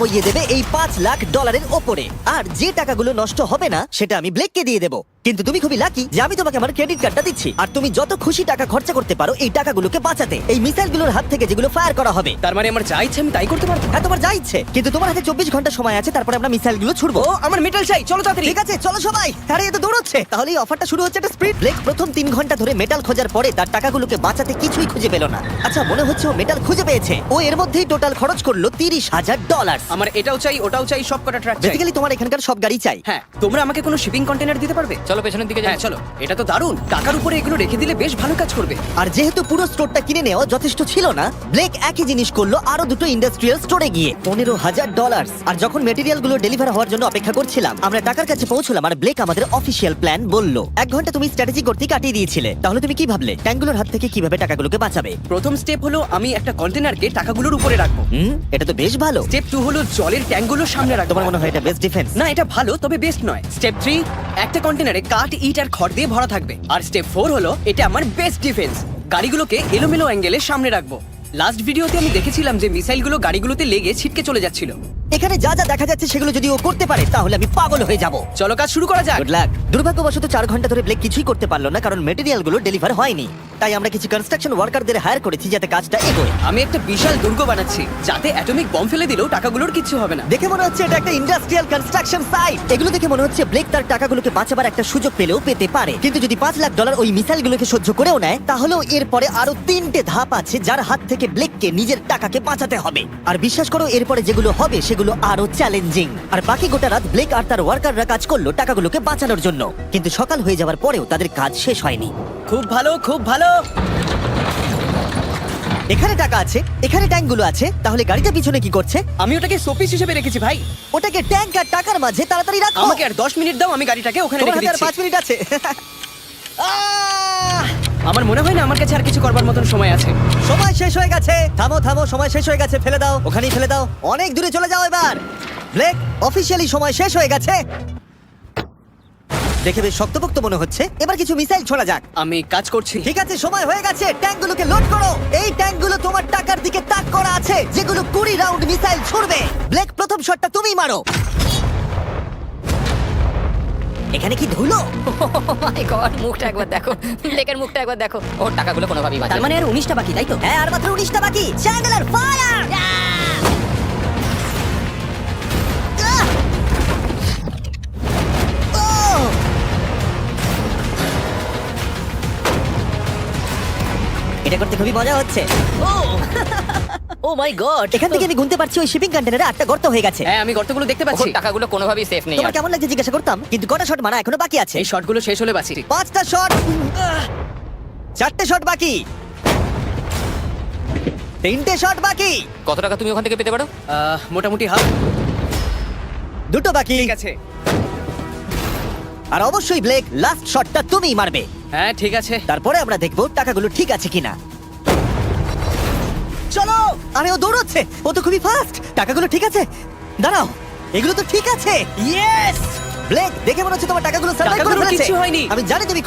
বইয়ে দেবে এই $5 লাখ ওপরে। আর যে টাকাগুলো নষ্ট হবে না সেটা আমি ব্লেককে দিয়ে দেবো। কিন্তু তুমি খুবই লাকি যে আমি তোমাকে আমার ক্রেডিট কার্ডটা দিচ্ছি, আর তুমি যত খুশি টাকা খরচা করতে পারো এই টাকাগুলোকে বাঁচাতে, এই মিসাইলগুলোর হাত থেকে যেগুলো ফায়ার করা হবে। তার মানে আমার যা ইচ্ছে আমি তাই করতে পারবো? হ্যাঁ, তোমার যা ইচ্ছে, কিন্তু তোমার হাতে 24 ঘন্টা সময় আছে, তারপরে আমরা মিসাইলগুলো ছুড়বো। ও আমার মেটাল চাই, চলো তাড়াতাড়ি। ঠিক আছে, চলো সবাই। আরে এ তো দৌড়চ্ছে। তাহলে এই অফারটা শুরু হচ্ছে একটা স্পিড ব্লেক। প্রথম 3 ঘন্টা ধরে মেটাল খোঁজার পরে তার টাকাগুলোকে বাঁচাতে কিছুই খুঁজে পেল না। আচ্ছা, মনে হচ্ছে ও মেটাল খুঁজে পেয়েছে। ও এর মধ্যেই টোটাল খরচ করলো $30,000। আমার এটাও চাই, ওটাও চাই, সব কটা ট্রাক চাই। বেসিক্যালি তোমার এখানকার সব গাড়ি চাই। হ্যাঁ, তোমরা আমাকে কোনো শিপিং কন্টেনার দিতে পারবে? চলো পেছনের দিকে যাই। হ্যাঁ চলো, এটা তো দারুণ। টাকার উপরে এগুলো রেখে দিলে বেশ ভালো কাজ করবে। আর যেহেতু পুরো স্টোরটা কিনে নেওয়া যথেষ্ট ছিল না, ব্লেক একই জিনিস করলো আরো দুটো ইন্ডাস্ট্রিয়াল স্টোরে গিয়ে $15,000। আর যখন মেটেরিয়াল গুলো ডেলিভার হওয়ার জন্য অপেক্ষা করছিলাম, আমরা টাকার কাছে পৌঁছলাম। আর ব্লেক আমাদের অফিসিয়াল প্ল্যান বললো। 1 ঘন্টা তুমি স্ট্র্যাটেজি করতে কাটিয়ে দিয়েছিলে। তাহলে তুমি কি ভাবলে ট্যাঙ্কগুলোর হাত থেকে কিভাবে টাকাগুলোকে বাঁচাবে? প্রথম স্টেপ হলো আমি একটা কন্টেনারকে টাকাগুলোর উপরে রাখবো। এটা তো বেশ ভালো। স্টেপ 2 হলো জলের ট্যাঙ্কগুলো সামনে রাখবো। তোমার মনে হয় এটা বেস্ট ডিফেন্স? না, এটা ভালো তবে বেস্ট নয়। স্টেপ 3, একটা কন্টেনারে কাঠ, ইট আর খড় দিয়ে ভরা থাকবে। আর স্টেপ 4 হলো এটা আমার বেস্ট ডিফেন্স, গাড়িগুলোকে এলোমেলো অ্যাঙ্গেলে সামনে রাখবো। লাস্ট ভিডিওতে আমি দেখেছিলাম যে মিসাইলগুলো গাড়িগুলোতে লেগে ছিটকে চলে যাচ্ছিল। এখানে যা যা দেখা যাচ্ছে সেগুলো যদি ও করতে পারে তাহলে আমি পাগল হয়ে যাব। চলো কাজ শুরু করা যাক। Good luck. দুর্ভাগ্যবশত 4 ঘন্টা ধরে ব্লেক কিছুই করতে পারলো না, কারণ মেটেরিয়ালগুলো ডেলিভার হয়নি। তাই আমরা কিছু কনস্ট্রাকশন ওয়ার্কারদের হায়ার করেছি যাতে কাজটা এগোয়। আমি একটা বিশাল দুর্গ বানাচ্ছি যাতে অ্যাটমিক বম ফেলে দিলেও টাকাগুলোর কিচ্ছু হবে না। দেখে মনে হচ্ছে এটা একটা ইন্ডাস্ট্রিয়াল কনস্ট্রাকশন সাইট। এগুলো দেখে মনে হচ্ছে ব্লেক তার টাকাগুলোকে বাঁচাবার একটা সুযোগ পেলেও পেতে পারে। কিন্তু যদি $5 লাখ ওই মিসাইলগুলোকে সহ্য করেও নেয়, তাহলেও এরপরে আরো 3টে ধাপ আছে যার হাত থেকে ব্লেককে নিজের টাকাকে বাঁচাতে হবে। আর বিশ্বাস করো, এরপরে যেগুলো হবে সেগুলো আরো চ্যালেঞ্জিং। আর বাকি গোটা রাত ব্লেক আর তার ওয়ার্কাররা কাজ করলো টাকাগুলোকে বাঁচানোর জন্য। কিন্তু সকাল হয়ে যাওয়ার পরেও তাদের কাজ শেষ হয়নি। খুব ভালো, খুব ভালো। এখানে টাকা আছে, এখানে ট্যাঙ্কগুলো আছে, তাহলে গাড়িটা পিছনে কি করছে? আমি ওটাকে শোপিস হিসেবে রেখেছি ভাই। ওটাকে ট্যাঙ্ক আর টাকার মাঝে তাড়াতাড়ি রাখো। আমাকে আর 10 মিনিট দাও, আমি গাড়িটাকে ওখানে তোমার রেখে হাতে আর দিচ্ছি। 5 মিনিট আছে। আমার মনে হয় না আমার কাছে আর কিছু করবার মতন সময় আছে। সময় শেষ হয়ে গেছে। থামো থামো, সময় শেষ হয়ে গেছে। ফেলে দাও, ওখানেই ফেলে দাও। অনেক দূরে চলে যাও এবার। ব্লেক, অফিশিয়ালি সময় শেষ হয়ে গেছে। দেখে বেশ শক্তপোক্ত মনে হচ্ছে। এবার কিছু মিসাইল ছোড়া যাক। আমি কাজ করছি। ঠিক আছে, সময় হয়ে গেছে। ট্যাঙ্কগুলোকে লোড করো। এই ট্যাঙ্কগুলো তোমার টাকার দিকে তাক করা আছে, যেগুলো 20 রাউন্ড মিসাইল ছুড়বে। ব্লেক, প্রথম শটটা তুমিই মারো। এখানে কি ধুলো? মাই গড, মুখটা একবার দেখো, ব্লেকের মুখটা একবার দেখো। ওর টাকাগুলো কোনোভাবেই বাঁচবে তার মানে আর 19টা বাকি, তাই তো? হ্যাঁ, আর মাত্র 19টা বাকি। Chandler fire! এটা করতে খুবই মজা হচ্ছে। ও মাই গড। এখান থেকে আমি গুনতে পারছি ওই শিপিং কন্টেনারে 8টা গর্ত হয়ে গেছে। হ্যাঁ, আমি গর্তগুলো দেখতে পাচ্ছি। ওর টাকাগুলো কোনোভাবেই সেফ নেই। তোমার কেমন লাগছে জিজ্ঞাসা করতাম, কিন্তু কটা শট মারা এখনো বাকি আছে। এই শটগুলো শেষ হলে বাঁচি। 5টা শট, 4টে শট বাকি, 3টে শট বাকি, কত টাকা তুমি ওখান থেকে পেতে পারো? মোটামুটি হাফ। 2টো বাকি। ঠিক আছে। আর অবশ্যই ব্লেক, লাস্ট শটটা তুমিই মারবে। হ্যাঁ ঠিক আছে। তারপরে আমরা দেখবো টাকাগুলো ঠিক আছে কিনা। চলো। আরে ও দৌড়চ্ছে, ও তো খুবই ফাস্ট। টাকাগুলো ঠিক আছে? দাঁড়াও, এগুলো তো ঠিক আছে। ইয়েস! ব্লেক, দেখে মনে হচ্ছে তোমার টাকাগুলো সার্ভাইভ করে টাকাগুলোর ফেলেছে। কিচ্ছু হয়নি। আমি জানি তুমি